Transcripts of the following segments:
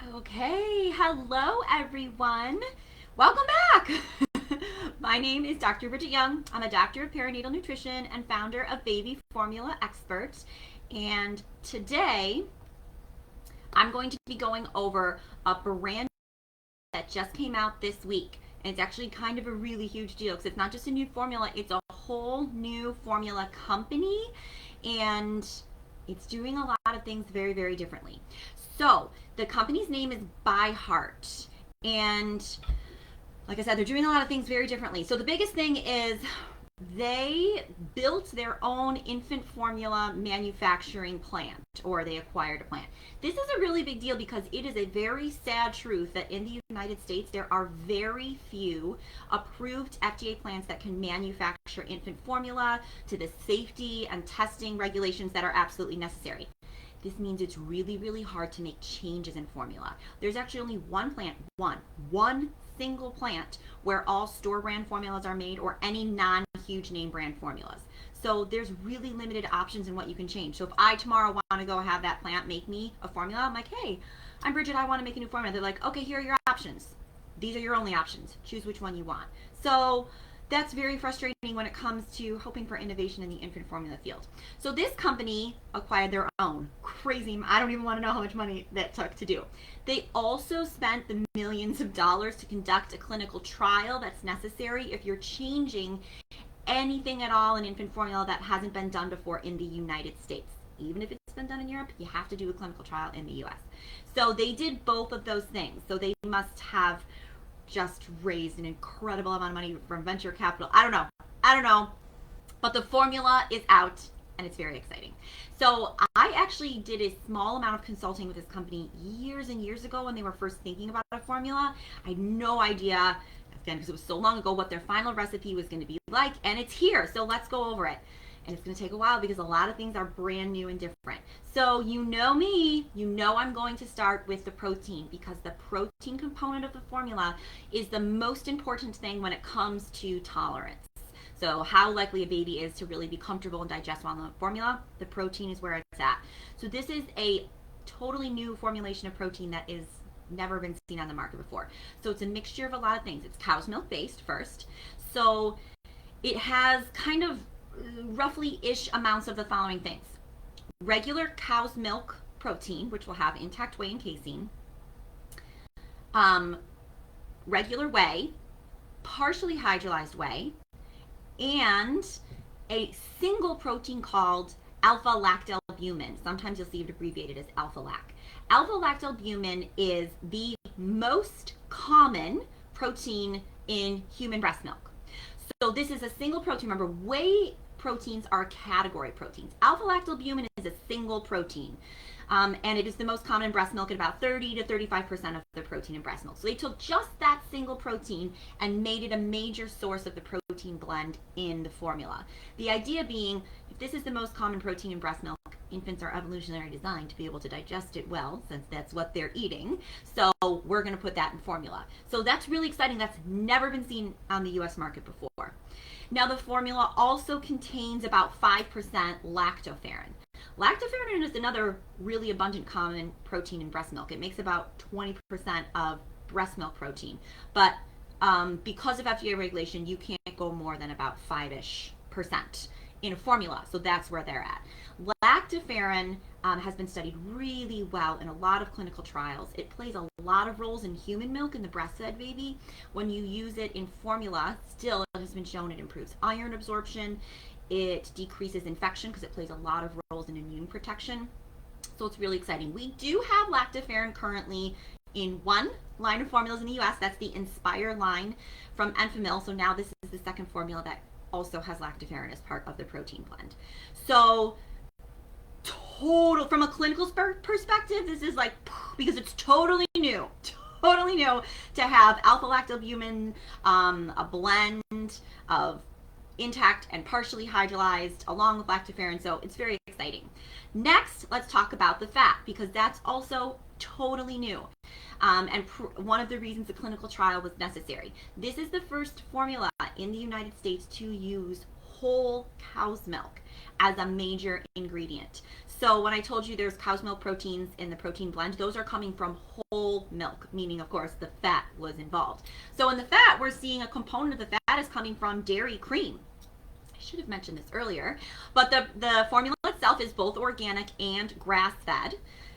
Okay, hello everyone. Welcome back. My name is Dr. Bridget Young. I'm a doctor of perinatal nutrition and founder of Baby Formula Expert. And today I'm going to be going over a brand that just came out this week. And it's actually kind of a really huge deal because it's not just a new formula, it's a whole new formula company. And it's doing a lot of things very, very differently. So the company's name is ByHeart. And like I said, they're doing a lot of things very differently. So the biggest thing is they built their own infant formula manufacturing plant, or they acquired a plant. This is a really big deal because it is a very sad truth that in the United States there are very few approved FDA plants that can manufacture infant formula to the safety and testing regulations that are absolutely necessary. This means it's really, really hard to make changes in formula. There's actually only one plant, one single plant where all store brand formulas are made, or any non-huge name brand formulas. So there's really limited options in what you can change. So if I tomorrow want to go have that plant make me a formula, I'm like, hey, I'm Bridget, I want to make a new formula. They're like, okay, here are your options. These are your only options. Choose which one you want. So that's very frustrating when it comes to hoping for innovation in the infant formula field. So this company acquired their own. Crazy. I don't even want to know how much money that took to do. They also spent the millions of dollars to conduct a clinical trial that's necessary if you're changing anything at all in infant formula that hasn't been done before in the United States. Even if it's been done in Europe, you have to do a clinical trial in the US. So they did both of those things. So they must have just raised an incredible amount of money from venture capital. I don't know. But the formula is out and it's very exciting. So I actually did a small amount of consulting with this company years and years ago when they were first thinking about a formula. I had no idea, again, because it was so long ago, what their final recipe was going to be like, and it's here. So let's go over it. And it's going to take a while because a lot of things are brand new and different. So you know me, you know I'm going to start with the protein, because the protein component of the formula is the most important thing when it comes to tolerance. So how likely a baby is to really be comfortable and digest well on the formula, the protein is where it's at. So this is a totally new formulation of protein that is never been seen on the market before. So it's a mixture of a lot of things. It's cow's milk based first. So it has kind of roughly-ish amounts of the following things: regular cow's milk protein, which will have intact whey and casein, regular whey, partially hydrolyzed whey, and a single protein called alpha-lactalbumin. Sometimes you'll see it abbreviated as alpha-lac. Alpha-lactalbumin is the most common protein in human breast milk. So this is a single protein. Remember, whey proteins are category proteins. Alpha-lactalbumin is a single protein. And it is the most common in breast milk at about 30 to 35% of the protein in breast milk. So they took just that single protein and made it a major source of the protein blend in the formula. The idea being, if this is the most common protein in breast milk, infants are evolutionarily designed to be able to digest it well, since that's what they're eating. So we're going to put that in formula. So that's really exciting. That's never been seen on the US market before. Now the formula also contains about 5% lactoferrin. Lactoferrin is another really abundant common protein in breast milk. It makes about 20% of breast milk protein. But because of FDA regulation, you can't go more than about 5-ish% in a formula. So that's where they're at. Lactoferrin has been studied really well in a lot of clinical trials. It plays a lot of roles in human milk in the breastfed baby. When you use it in formula, still it has been shown it improves iron absorption. It decreases infection because it plays a lot of roles in immune protection. So it's really exciting. We do have lactoferrin currently in one line of formulas in the US. That's the Inspire line from Enfamil. So now this is the second formula that also has lactoferrin as part of the protein blend. So total, from a clinical perspective, this is like, because it's totally new to have alpha-lactalbumin, a blend of intact and partially hydrolyzed along with lactoferrin. So it's very exciting. Next, let's talk about the fat, because that's also totally new. And one of the reasons the clinical trial was necessary. This is the first formula in the United States to use whole cow's milk as a major ingredient. So when I told you there's cow's milk proteins in the protein blend, those are coming from whole milk, meaning, of course, the fat was involved. So in the fat, we're seeing a component of the fat is coming from dairy cream. I should have mentioned this earlier, but the formula itself is both organic and grass-fed.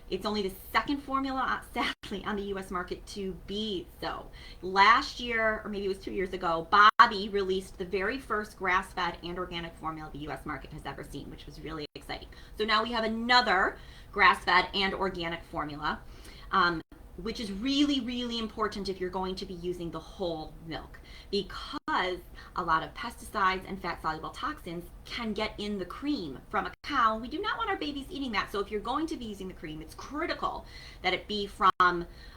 It's only the second formula, sadly, on the U.S. market to be so. Last year, or maybe it was 2 years ago, Bobby released the very first grass-fed and organic formula the U.S. market has ever seen, which was really exciting. So now we have another grass-fed and organic formula, which is really, really important if you're going to be using the whole milk, because a lot of pesticides and fat-soluble toxins can get in the cream from a cow. We do not want our babies eating that. So if you're going to be using the cream, it's critical that it be from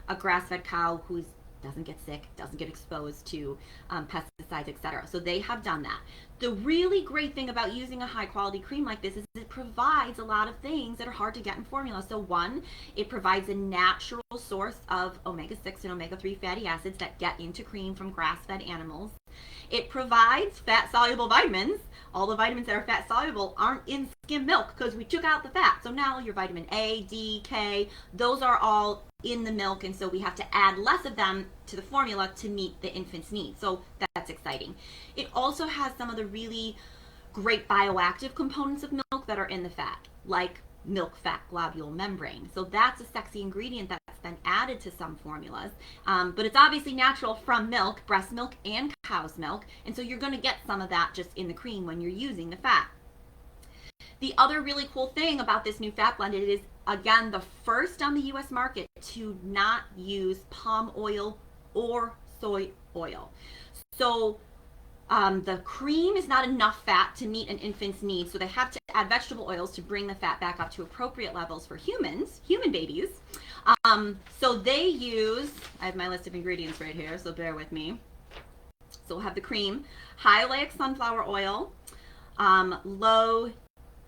a grass-fed cow who doesn't get sick, doesn't get exposed to pesticides, etc. So they have done that. The really great thing about using a high-quality cream like this is it provides a lot of things that are hard to get in formula. So one, it provides a natural source of omega-6 and omega-3 fatty acids that get into cream from grass-fed animals. It provides fat-soluble vitamins. All the vitamins that are fat-soluble aren't in skim milk because we took out the fat. So now your vitamin A, D, K, those are all in the milk, and so we have to add less of them to the formula to meet the infant's needs. So that's exciting. It also has some of the really great bioactive components of milk that are in the fat, like milk fat globule membrane. So that's a sexy ingredient that's been added to some formulas, but it's obviously natural from milk, breast milk and cow's milk, and so you're going to get some of that just in the cream when you're using the fat. The other really cool thing about this new fat blend, it is again the first on the U.S. market to not use palm oil or soy oil. So the cream is not enough fat to meet an infant's needs, so they have to add vegetable oils to bring the fat back up to appropriate levels for human babies. So they use, I have my list of ingredients right here, so bear with me. So we'll have the cream, high oleic sunflower oil, low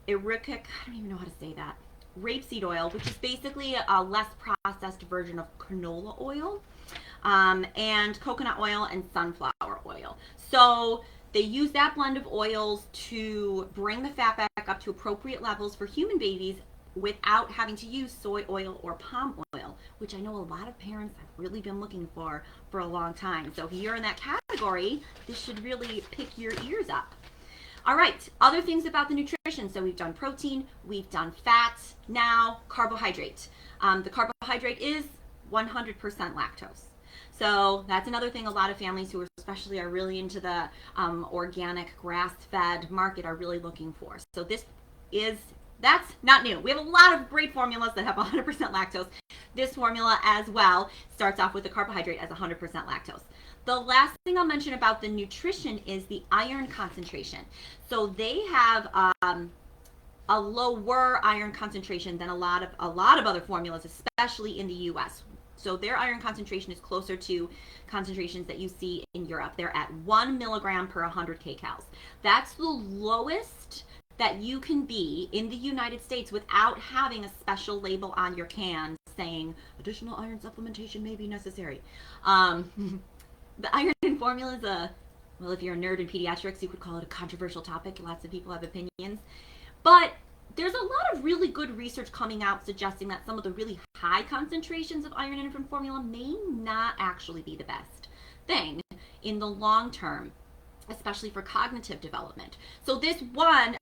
iric, I don't even know how to say that, rapeseed oil, which is basically a less processed version of canola oil, and coconut oil and sunflower oil. So they use that blend of oils to bring the fat back up to appropriate levels for human babies without having to use soy oil or palm oil, which I know a lot of parents have really been looking for a long time. So if you're in that category, this should really pick your ears up. All right, other things about the nutrition. So we've done protein, we've done fat, now carbohydrate. The carbohydrate is 100% lactose. So that's another thing a lot of families who especially are really into the organic grass-fed market are really looking for. So that's not new. We have a lot of great formulas that have 100% lactose. This formula as well starts off with the carbohydrate as 100% lactose. The last thing I'll mention about the nutrition is the iron concentration. So they have a lower iron concentration than a lot of other formulas, especially in the U.S. So their iron concentration is closer to concentrations that you see in Europe. They're at 1 milligram per 100 kcals. That's the lowest that you can be in the United States without having a special label on your can saying additional iron supplementation may be necessary. The iron in formula is well, if you're a nerd in pediatrics, you could call it a controversial topic. Lots of people have opinions. But there's a lot of really good research coming out suggesting that some of the really high concentrations of iron in infant formula may not actually be the best thing in the long term, especially for cognitive development. So again,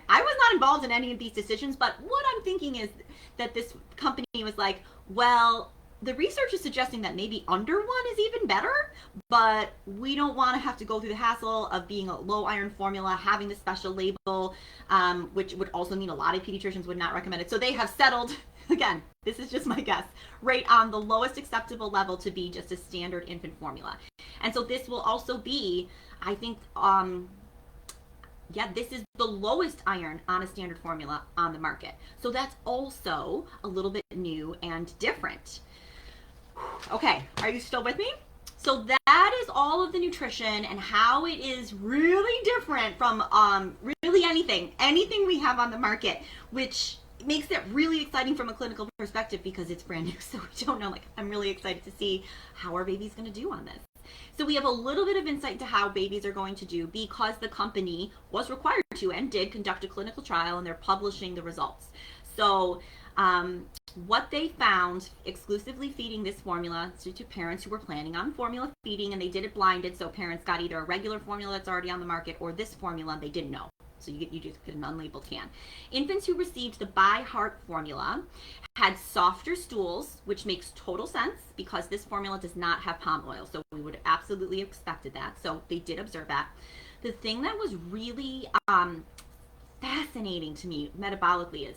I was not involved in any of these decisions, but what I'm thinking is that this company was like, well, the research is suggesting that maybe under 1 is even better, but we don't want to have to go through the hassle of being a low iron formula, having the special label, which would also mean a lot of pediatricians would not recommend it. So they have settled, again, this is just my guess, right on the lowest acceptable level to be just a standard infant formula. And so this will also be, I think, this is the lowest iron on a standard formula on the market. So that's also a little bit new and different. Okay, are you still with me? So that is all of the nutrition and how it is really different from really anything we have on the market, which makes it really exciting from a clinical perspective because it's brand new. So we don't know, I'm really excited to see how our baby's going to do on this. So we have a little bit of insight into how babies are going to do because the company was required to and did conduct a clinical trial and they're publishing the results. So what they found, exclusively feeding this formula to parents who were planning on formula feeding, and they did it blinded, so parents got either a regular formula that's already on the market or this formula and they didn't know. So you just get an unlabeled can. Infants who received the ByHeart formula had softer stools, which makes total sense because this formula does not have palm oil. So we would have absolutely expected that. So they did observe that. The thing that was really fascinating to me metabolically is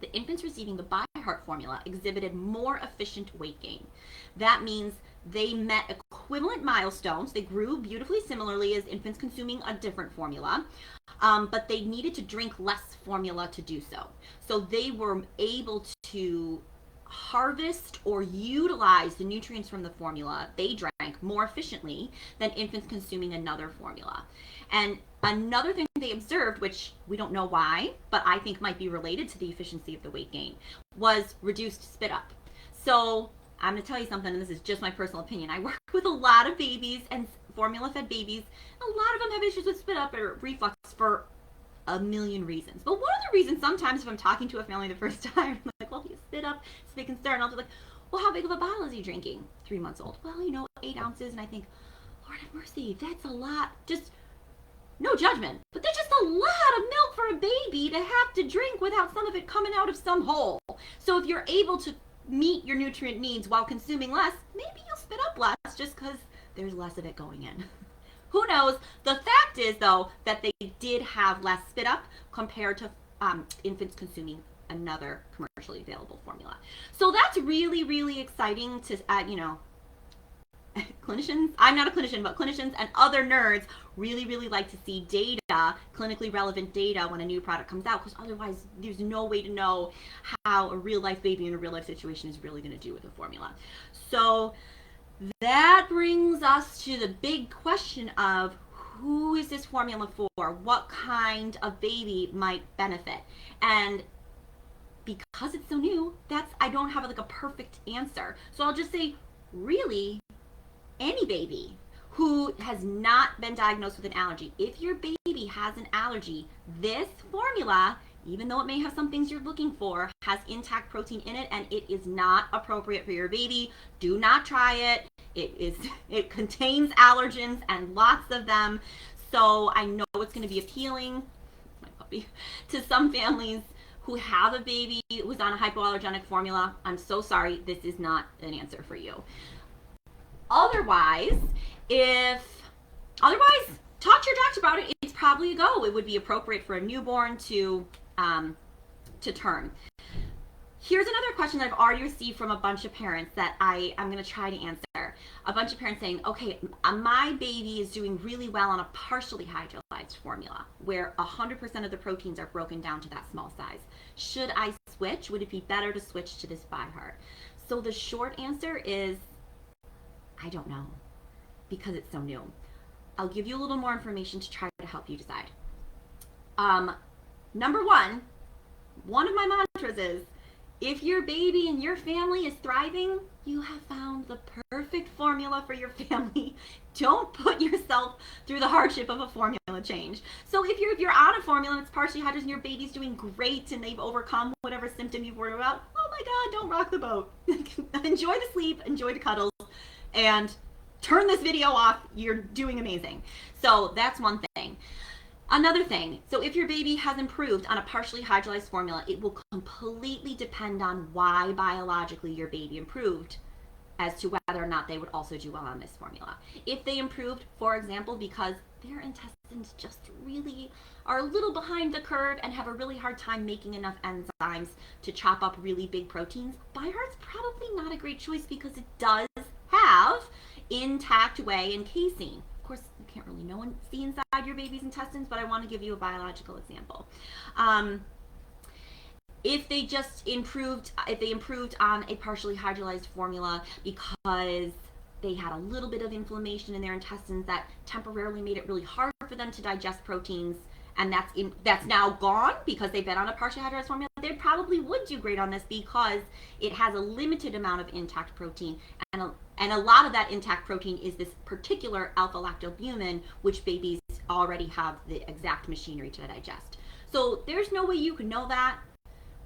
the infants receiving the ByHeart formula exhibited more efficient weight gain. That means they met equivalent milestones. They grew beautifully similarly as infants consuming a different formula, but they needed to drink less formula to do so. So they were able to harvest or utilize the nutrients from the formula they drank more efficiently than infants consuming another formula. And another thing they observed, which we don't know why, but I think might be related to the efficiency of the weight gain, was reduced spit up. So I'm going to tell you something, and this is just my personal opinion. I work with a lot of babies and formula-fed babies. A lot of them have issues with spit up or reflux for a million reasons. But one of the reasons sometimes if I'm talking to a family the first time, I'm like, well, he spit up, it's a big concern. I'll be like, well, how big of a bottle is he drinking? 3 months old. Well, 8 ounces. And I think, Lord have mercy, that's a lot. Just no judgment, but that's just a lot of milk for a baby to have to drink without some of it coming out of some hole. So if you're able to meet your nutrient needs while consuming less, maybe you'll spit up less just because there's less of it going in. Who knows? The fact is, though, that they did have less spit up compared to infants consuming another commercially available formula. So that's really, really exciting to, clinicians, I'm not a clinician, but clinicians and other nerds really, really like to see data, clinically relevant data when a new product comes out, because otherwise there's no way to know how a real life baby in a real life situation is really going to do with the formula. So that brings us to the big question of who is this formula for? What kind of baby might benefit? And because it's so new, I don't have like a perfect answer. So I'll just say, really, any baby who has not been diagnosed with an allergy. If your baby has an allergy, this formula, even though it may have some things you're looking for, has intact protein in it, and it is not appropriate for your baby. Do not try it. It contains allergens and lots of them. So I know it's going to be appealing, my puppy, to some families who have a baby who's on a hypoallergenic formula. I'm so sorry, this is not an answer for you. Otherwise, talk to your doctor about it. It's probably a go. It would be appropriate for a newborn to term. Here's another question that I've already received from a bunch of parents that I'm going to try to answer. A bunch of parents saying, okay, my baby is doing really well on a partially hydrolyzed formula where 100% of the proteins are broken down to that small size. Should I switch? Would it be better to switch to this ByHeart? So the short answer is, I don't know, because it's so new. I'll give you a little more information to try to help you decide. Number one of my mantras is, if your baby and your family is thriving, you have found the perfect formula for your family. Don't put yourself through the hardship of a formula change. So if you're on a formula and it's partially hydrolyzed and your baby's doing great and they've overcome whatever symptom you've worried about, oh my God, don't rock the boat. Enjoy the sleep, enjoy the cuddles, and turn this video off. You're doing amazing. So that's one thing. Another thing, so if your baby has improved on a partially hydrolyzed formula, it will completely depend on why biologically your baby improved as to whether or not they would also do well on this formula. If they improved, for example, because their intestines just really are a little behind the curve and have a really hard time making enough enzymes to chop up really big proteins, ByHeart's probably not a great choice because it does have intact whey and casein. Of course, you can't really see inside your baby's intestines, but I want to give you a biological example. If they improved on a partially hydrolyzed formula because they had a little bit of inflammation in their intestines that temporarily made it really hard for them to digest proteins, and that's now gone because they've been on a partially hydrolyzed formula, they probably would do great on this because it has a limited amount of intact protein, and a lot of that intact protein is this particular alpha-lactoalbumin, which babies already have the exact machinery to digest. So there's no way you can know that,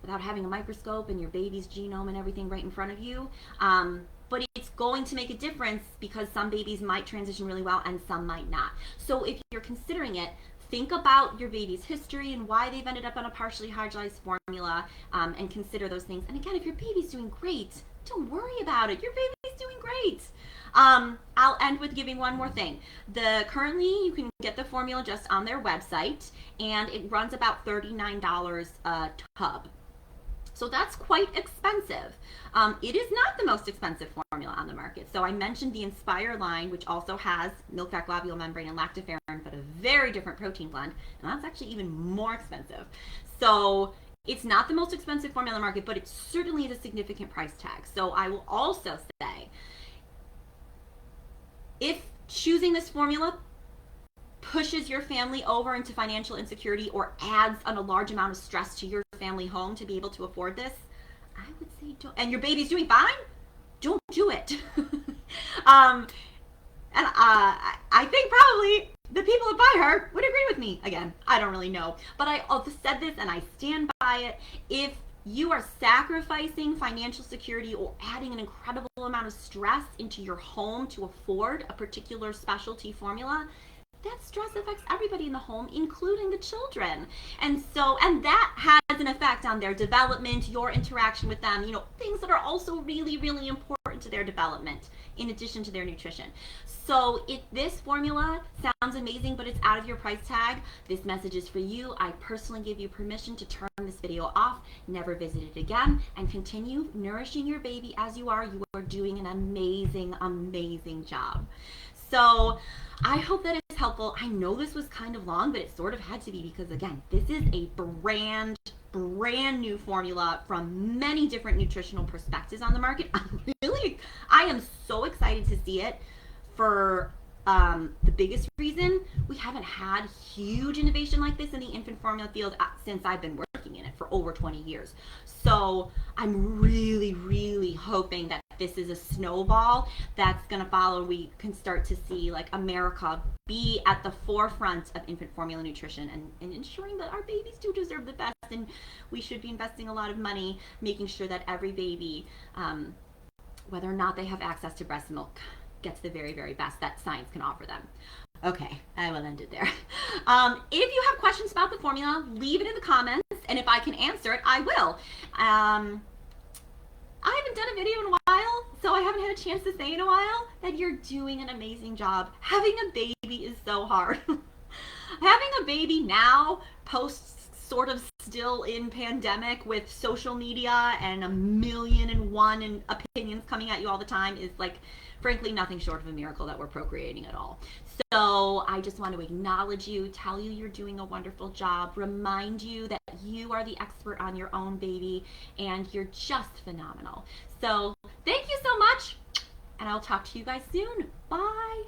without having a microscope and your baby's genome and everything right in front of you. But it's going to make a difference because some babies might transition really well and some might not. So if you're considering it, think about your baby's history and why they've ended up on a partially hydrolyzed formula, and consider those things. And again, if your baby's doing great, don't worry about it. Your baby's doing great. I'll end with giving one more thing. Currently, you can get the formula just on their website, and it runs about $39 a tub. So that's quite expensive. It is not the most expensive formula on the market. So I mentioned the Inspire line, which also has milk fat globule membrane and lactoferrin, but a very different protein blend, and that's actually even more expensive. So it's not the most expensive formula on the market, but it certainly is a significant price tag. So I will also say, if choosing this formula pushes your family over into financial insecurity or adds on a large amount of stress to your family home to be able to afford this, I would say don't. And your baby's doing fine, don't do it. I think probably the people at ByHeart would agree with me. Again, I don't really know, but I also said this and I stand by it. If you are sacrificing financial security or adding an incredible amount of stress into your home to afford a particular specialty formula, that stress affects everybody in the home, including the children. And that has an effect on their development, your interaction with them, things that are also really, really important to their development, in addition to their nutrition. So if this formula sounds amazing, but it's out of your price tag, this message is for you. I personally give you permission to turn this video off, never visit it again, and continue nourishing your baby as you are. You are doing an amazing, amazing job. So I hope that is helpful. I know this was kind of long, but it sort of had to be because, again, this is a brand new formula from many different nutritional perspectives on the market. I am so excited to see it for the biggest reason we haven't had huge innovation like this in the infant formula field since I've been working in it for over 20 years. So I'm really, really hoping that this is a snowball that's going to follow. We can start to see like America be at the forefront of infant formula nutrition and ensuring that our babies do deserve the best, and we should be investing a lot of money making sure that every baby, whether or not they have access to breast milk, gets the very, very best that science can offer them. Okay, I will end it there. If you have questions about the formula, leave it in the comments, and if I can answer it, I will. I haven't done a video in a while, so I haven't had a chance to say in a while that you're doing an amazing job. Having a baby is so hard. Having a baby now, post sort of still in pandemic with social media and 1,000,001 opinions coming at you all the time, is like, frankly, nothing short of a miracle that we're procreating at all. So I just want to acknowledge you, tell you you're doing a wonderful job, remind you that you are the expert on your own baby, and you're just phenomenal. So thank you so much, and I'll talk to you guys soon. Bye.